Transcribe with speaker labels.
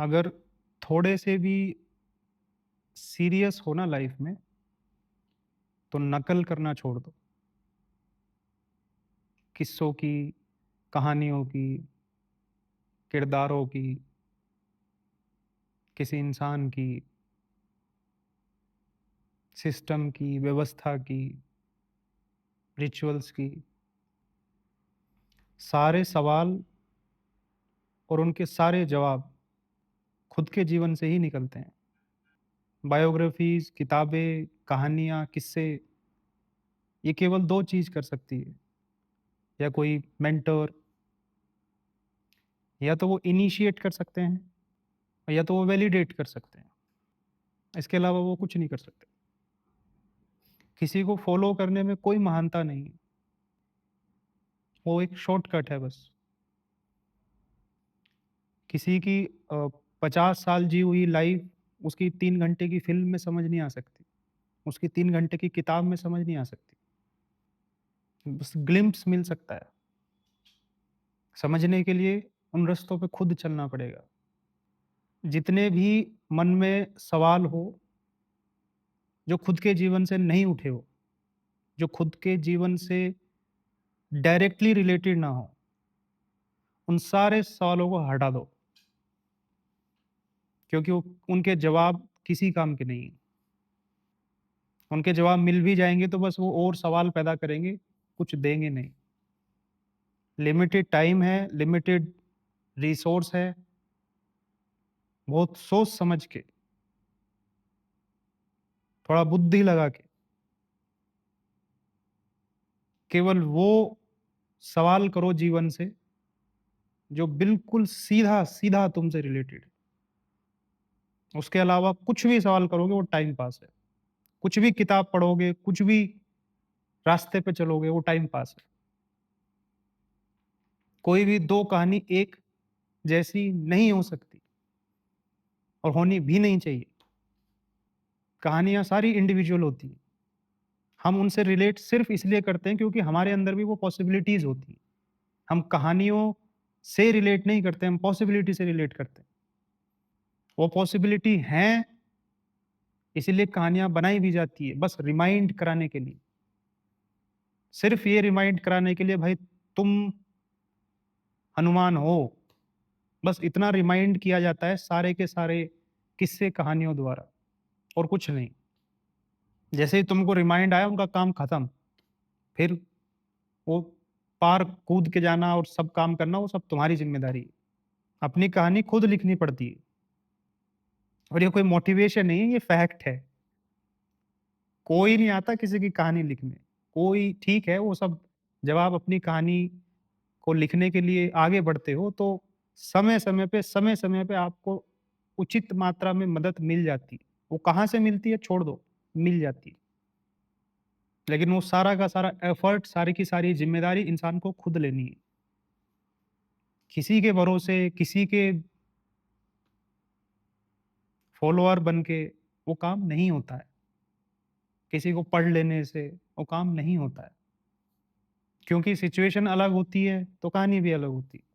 Speaker 1: अगर थोड़े से भी सीरियस हो ना लाइफ में, तो नकल करना छोड़ दो। किस्सों की, कहानियों की, किरदारों की, किसी इंसान की, सिस्टम की, व्यवस्था की, रिचुअल्स की। सारे सवाल और उनके सारे जवाब खुद के जीवन से ही निकलते हैं। बायोग्राफीज, किताबें, कहानियाँ, किस्से, ये केवल 2 चीज़ कर सकती है। या कोई मेंटर, या तो वो इनिशिएट कर सकते हैं, या तो वो वैलिडेट कर सकते हैं। इसके अलावा वो कुछ नहीं कर सकते। किसी को फॉलो करने में कोई महानता नहीं है। वो एक शॉर्टकट है बस। किसी की 50 साल जी हुई लाइफ उसकी 3 घंटे की फ़िल्म में समझ नहीं आ सकती। उसकी 3 घंटे की किताब में समझ नहीं आ सकती। बस ग्लिम्प्स मिल सकता है। समझने के लिए उन रास्तों पे खुद चलना पड़ेगा। जितने भी मन में सवाल हो, जो खुद के जीवन से नहीं उठे हो, जो खुद के जीवन से डायरेक्टली रिलेटेड ना हो, उन सारे सवालों को हटा दो, क्योंकि वो उनके जवाब किसी काम के नहीं हैं। उनके जवाब मिल भी जाएँगे तो बस वो और सवाल पैदा करेंगे, कुछ देंगे नहीं। लिमिटेड टाइम है, लिमिटेड रिसोर्स है, बहुत सोच समझ के, थोड़ा बुद्धि लगा के, केवल वो सवाल करो जीवन से जो बिल्कुल सीधा-सीधा तुमसे रिलेटेड है। उसके अलावा कुछ भी सवाल करोगे वो टाइम पास है। कुछ भी किताब पढ़ोगे, कुछ भी रास्ते पे चलोगे वो टाइम पास है। कोई भी 2 कहानी एक जैसी नहीं हो सकती और होनी भी नहीं चाहिए। कहानियाँ सारी इंडिविजुअल होती हैं। हम उनसे रिलेट सिर्फ़ इसलिए करते हैं क्योंकि हमारे अंदर भी वो पॉसिबिलिटीज़ होती हैं। हम कहानियों से रिलेट नहीं करते, हम पॉसिबिलिटी से रिलेट करते हैं। वो पॉसिबिलिटी हैं, इसीलिए कहानियाँ बनाई भी जाती है, बस रिमाइंड कराने के लिए। सिर्फ़ ये रिमाइंड कराने के लिए भाई तुम हनुमान हो, बस इतना रिमाइंड किया जाता है सारे के सारे किस्से कहानियों द्वारा और कुछ नहीं। जैसे ही तुमको रिमाइंड आया उनका काम खत्म। फिर वो पार कूद के जाना और सब काम करना वो सब तुम्हारी ज़िम्मेदारी है। अपनी कहानी खुद लिखनी पड़ती है और ये कोई मोटिवेशन नहीं है, ये फैक्ट है। कोई नहीं आता किसी की कहानी लिखने। कोई ठीक है वो सब, जब आप अपनी कहानी को लिखने के लिए आगे बढ़ते हो तो समय-समय पे आपको उचित मात्रा में मदद मिल जाती है। वो कहाँ से मिलती है छोड़ दो, मिल जाती है। लेकिन वो सारा का सारा एफर्ट, सारी की सारी ज़िम्मेदारी इंसान को खुद लेनी है। किसी के भरोसे, किसी के फॉलोअर बन के वो काम नहीं होता है। किसी को पढ़ लेने से वो काम नहीं होता है। क्योंकि सिचुएशन अलग होती है, तो कहानी भी अलग होती है।